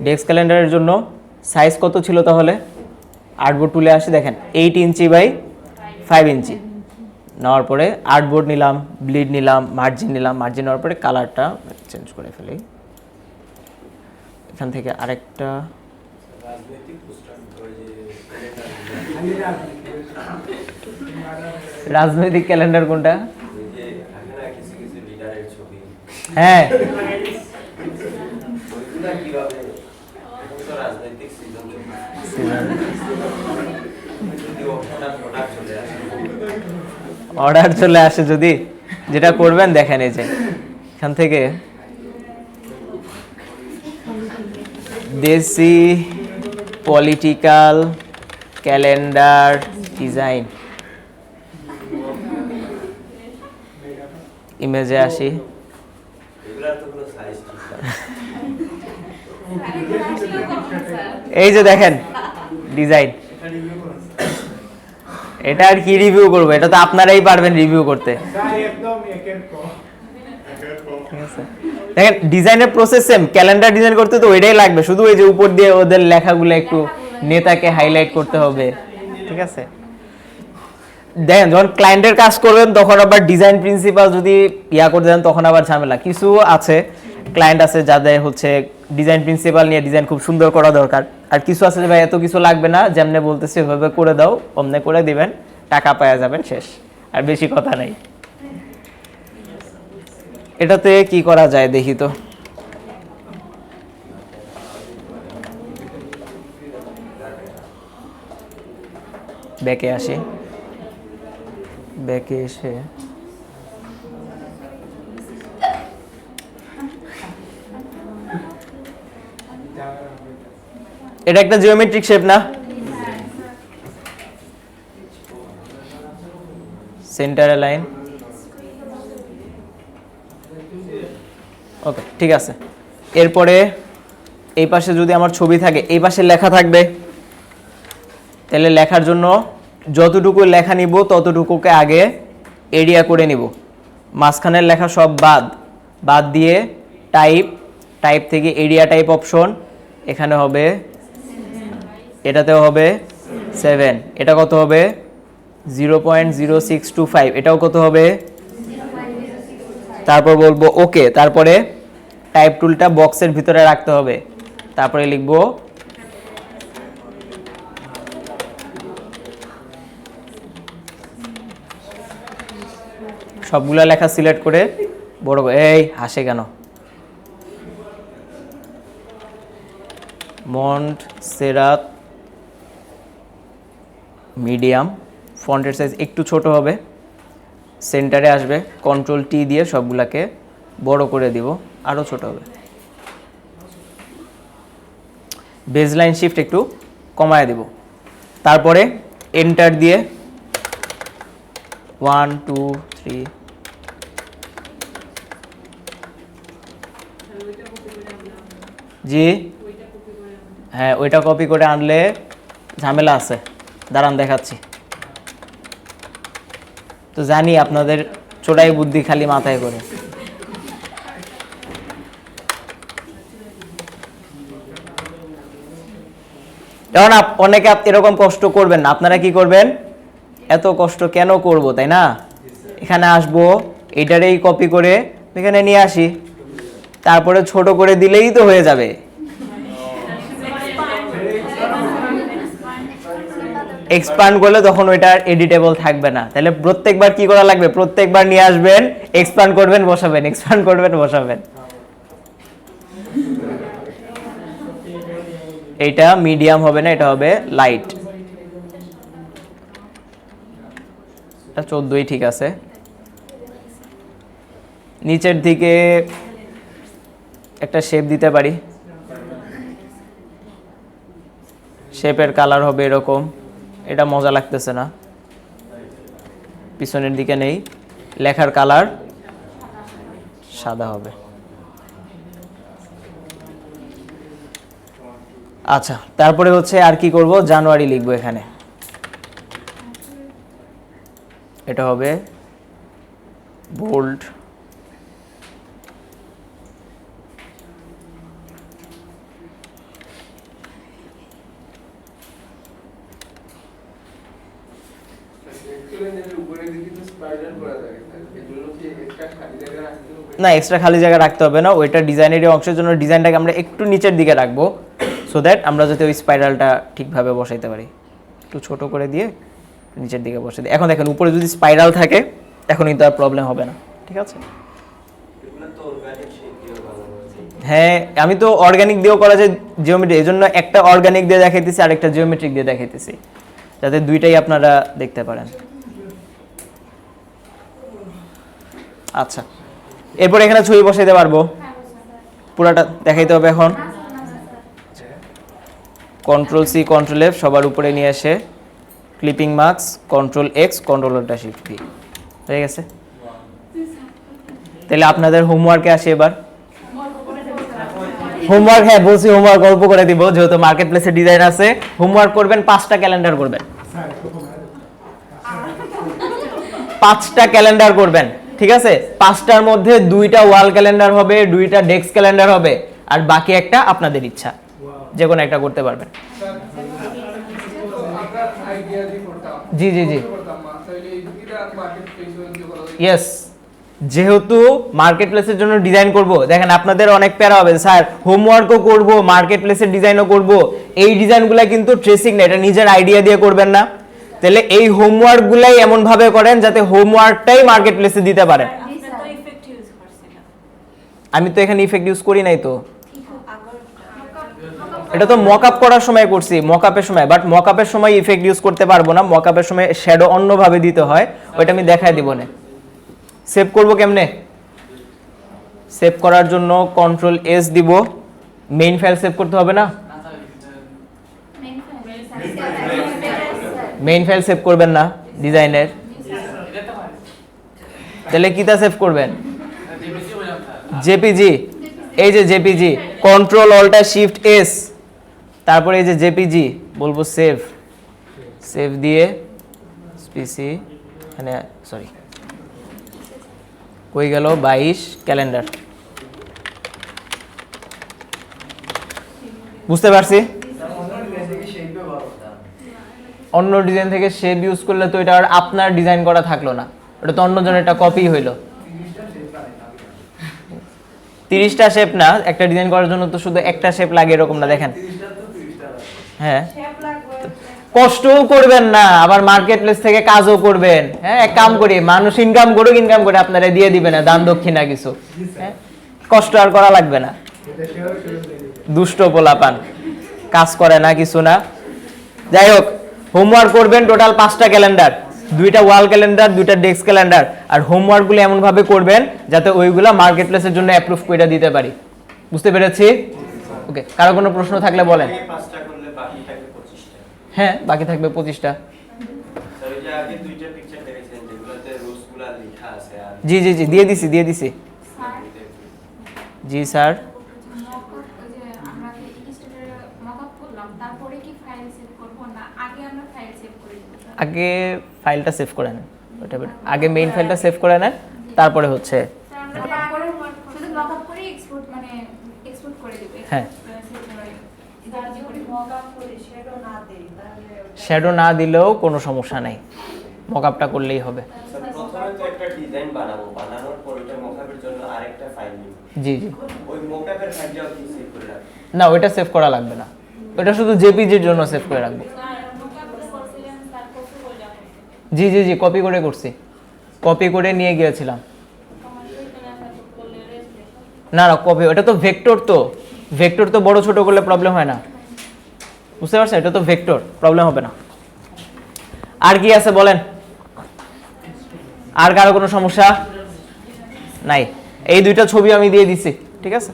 Desk ক্যালেন্ডারের জন্য size কত ছিল তাহলে? আর্টবোর্ড টুলে আসি, দেখেন 8 ইঞ্চি বাই 5 ইঞ্চি নেওয়ার পরে আর্টবোর্ড নিলাম, ব্লিড নিলাম, মার্জিন নিলাম, মার্জিন নেওয়ার পরে কালারটা চেঞ্জ করে ফেলি। এখান থেকে আরেকটা রাজনৈতিক ক্যালেন্ডার কোনটা? হ্যাঁ অর্ডার চলে আসে যদি, যেটা করবেন দেখেন এই যে এখান থেকে দেশি পলিটিক্যাল ক্যালেন্ডার ডিজাইন, ইমেজে আসি। এই যে দেখেন ডিজাইন, এটা আর কি রিভিউ করবো, এটা তো আপনারাই পারবেন রিভিউ করতে। ঠিক আছে, দেখেন ডিজাইনের প্রসেস সেম, ক্যালেন্ডার ডিজাইন করতে তো ওইটাই লাগবে, শুধু এই যে উপর দিয়ে ওদের লেখাগুলো একটু নেতাকে হাইলাইট করতে হবে। ঠিক আছে, দেখেন যখন ক্লায়েন্টের কাজ করবেন তখন আবার ডিজাইন প্রিন্সিপাল যদি ইয়া করে দেন তখন আবার ঝামেলা। কিছু আছে ক্লায়েন্ট আছে যাদের হচ্ছে ডিজাইন প্রিন্সিপাল নিয়ে ডিজাইন খুব সুন্দর করা দরকার, আর কিছু আছে যে ভাই এত কিছু লাগবে না, যেমনে বলতেছি ওইভাবে করে দাও, অমনে করে দিবেন, টাকা পাওয়া যাবেন, শেষ, আর বেশি কথা নাই। এটাতে কি করা যায় দেখি তো। ব্যাকে আসি, ব্যাকে এসে এটা একটা জিওমেট্রিক শেপ না, সেন্টারে লাইন, ওকে ঠিক আছে। এরপরে এই পাশে যদি আমার ছবি থাকে, এই পাশে লেখা থাকবে, তাহলে লেখার জন্য যতটুকু লেখা নিব ততটুকুকে আগে এরিয়া করে নিব, মাঝখানের লেখা সব বাদ দিয়ে টাইপ থেকে এরিয়া টাইপ অপশন, এখানে হবে, এটাতেও হবে 7, এটা কত হবে 0.0625, এটাও কত হবে, তারপর বলবো ওকে, তারপরে টাইপ টুলটা বক্সের ভিতরে রাখতে হবে, তারপরে লিখবো সবগুলা লেখা সিলেক্ট করে বড়, এই হাসে কেন, মন্টসেরাত মিডিয়াম, ফন্টের সাইজ একটু ছোট হবে, সেন্টারে আসবে, কন্ট্রোল টি দিয়ে সবগুলাকে বড় করে দিব, আরও ছোট হবে, বেজলাইন শিফট একটু কমায় দিব, তারপরে এন্টার দিয়ে 1 2 3 জি হ্যাঁ, ওইটা কপি করে আনলে ঝামেলা আছে, দাঁড়ান দেখাচ্ছি। তো জানি আপনাদের চোরাই বুদ্ধি খালি মাথায় করে। এখন অনেকে এরকম কষ্ট করবেন না, আপনারা কি করবেন, এত কষ্ট কেন করব, তাই না, এখানে আসবো, এটারেই কপি করে এখানে নিয়ে আসি, তারপরে ছোট করে দিলেই তো হয়ে যাবে। এক্সপ্যান্ড করলে তখন ওইটা এডিটেবল থাকবে না, তাহলে প্রত্যেকবার কি করা লাগবে, প্রত্যেকবার নিয়ে আসবেন, এক্সপ্যান্ড করবেন বসাবেন, এক্সপ্যান্ড করবেন বসাবেন। এটা মিডিয়াম হবে না, এটা হবে লাইট, এটা 14ই ঠিক আছে। নিচের দিকে একটা শেপ দিতে পারি, শেপের কালার হবে এরকম, এটা মজা লাগতেছে না, পিছনের দিকে নেই, লেখার কালার সাদা হবে। আচ্ছা, তারপরে হচ্ছে আর কি করব, জানুয়ারি লিখবো এখানে, এটা হবে বোল্ড, না এক্সট্রা খালি জায়গা রাখতে হবে না, ওইটা ডিজাইনেরই অংশের জন্য ডিজাইনটাকে আমরা একটু নিচের দিকে রাখবো, সো দ্যাট আমরা যাতে ওই স্পাইরালটা ঠিকভাবে বসাইতে পারি। একটু ছোট করে দিয়ে নিচের দিকে বসে দিই। এখন দেখেন উপরে যদি স্পাইরাল থাকে এখন কিন্তু আর প্রবলেম হবে না, ঠিক আছে? হ্যাঁ আমি তো অর্গানিক দিয়েও করা যায় জিওমেট্রি, এই জন্য একটা অর্গানিক দিয়ে দেখাইতেছি আর একটা জিওমেট্রিক দিয়ে দেখাইতেছি, যাতে দুইটাই আপনারা দেখতে পারেন। আচ্ছা এরপর এখানে ছবি বসাইতে পারবো, পুরাটা দেখাইতে হবে। এখন কন্ট্রোল সি কন্ট্রোল এফ সবার উপরে নিয়ে এসে clipping marks control x control ultra shift V হয়ে গেছে। তাহলে আপনাদের হোমওয়ার্কে আসি এবার। হোমওয়ার্ক, হ্যাঁ বলছি হোমওয়ার্ক অল্প করে দিব, যেহেতু মার্কেট প্লেসে ডিজাইন আছে। হোমওয়ার্ক করবেন 5টা ক্যালেন্ডার করবেন, 5টা ক্যালেন্ডার করবেন, ঠিক আছে? 5টার মধ্যে 2টা ওয়াল ক্যালেন্ডার হবে, 2টা ডেস্ক ক্যালেন্ডার হবে, আর বাকি একটা আপনাদের ইচ্ছা, যে কোনো একটা করতে পারবেন। জি জি জি ইয়েস, যেহেতু মার্কেট প্লেসের জন্য ডিজাইন করব, দেখেন আপনাদের অনেক প্যারা হবে, স্যার হোমওয়ার্কও করব মার্কেট প্লেসের ডিজাইনও করব, এই ডিজাইনগুলো কিন্তু ট্রেসিং না, এটা নিজের আইডিয়া দিয়ে করবেন না। তাহলে এই হোমওয়ার্কগুলাই এমন ভাবে করেন যাতে হোমওয়ার্কটাই মার্কেট প্লেসে দিতে পারেন। আমি তো এখানে ইফেক্ট ইউজ করি নাই তো, এটা তো মকআপ করার সময় করছি, মকআপের সময়, বাট মকআপের সময় ইফেক্ট ইউজ করতে পারবো না, মকআপের সময় শ্যাডো অন্যভাবে দিতে হয়, ওইটা আমি দেখাই দিব না। সেভ করব কেমনে? সেভ করার জন্য কন্ট্রোল এস দিব, মেইন ফাইল সেভ করতে হবে না? মেইন ফাইল সেভ করবেন না ডিজাইনের, তাহলে কিটা সেভ করবেন? জেপিজি, এই যে জেপিজি, কন্ট্রোল অল্টা শিফট এস, তারপরে এই যে জেপিজি বলবো সেভ, সেভ দিয়ে পিসি মানে সরি কই গেল 22 ক্যালেন্ডার, বুঝতে পারছি? অন্য ডিজাইন থেকে শেপ ইউজ করলে তো এটা আর আপনার ডিজাইন করা থাকলো না, ওটা তো অন্যজনের একটা কপি হইলো। 30টা শেপ না, একটা ডিজাইন করার জন্য তো শুধু একটা শেপ লাগে এরকম না, দেখেন। হ্যাঁ কষ্টও করবেন না, আবার মার্কেট প্লেস থেকে কাজও করবেন। হ্যাঁ এক কাম করি, মানুষ ইনকাম করুক, ইনকাম করে আপনারা দিয়ে দিবেন না দান দক্ষিণা কিছু, হ্যাঁ কষ্ট আর করা লাগবে না। দুষ্ট পোলাপান, কাজ করে না কিছু না। যাই হোক হোমওয়ার্ক করবেন টোটাল 5টা ক্যালেন্ডার, 2টা ওয়াল ক্যালেন্ডার, 2টা ডেস্ক ক্যালেন্ডার, আর হোমওয়ার্কগুলো এমন ভাবে করবেন যাতে ওইগুলা মার্কেট প্লেসের জন্য অ্যাপ্রুভ করে দিতে পারি। বুঝতে পেরেছি? ওকে, কারো কোনো প্রশ্ন থাকলে বলেন। হ্যাঁ বাকি থাকবে 25টা। জি জি জি দিয়ে দিছি। জি স্যার, আগে ফাইলটা সেভ করে নেন, ওটা আগে মেইন ফাইলটা সেভ করে নেন, তারপরে হচ্ছে হ্যাঁ শ্যাডো না দিলেও কোনো সমস্যা নাই, মকআপটা করলেই হবে। প্রথমে তো একটা ডিজাইন বানাবো, বানানোর পর ওটা মকআপের জন্য আরেকটা ফাইল নিব। জি জি, ওই মকআপের ফাইলটাও কি সেভ করে রাখবো? না ওটা সেভ করা লাগবে না, ওটা শুধু জেপিজির জন্য সেভ করে রাখবো। জি জি জি কপি করে করছি, কপি করে নিয়ে গিয়েছিলাম। না না কপি, ওটা তো ভেক্টর, তো ভেক্টর তো বড় ছোট করলে প্রবলেম হয় না, বুঝতে পারছেন? এটা তো ভেক্টর, প্রবলেম হবে না। আর কি আছে বলেন? আর কারো কোনো সমস্যা নাই? এই 2টা ছবি আমি দিয়ে দিছি, ঠিক আছে?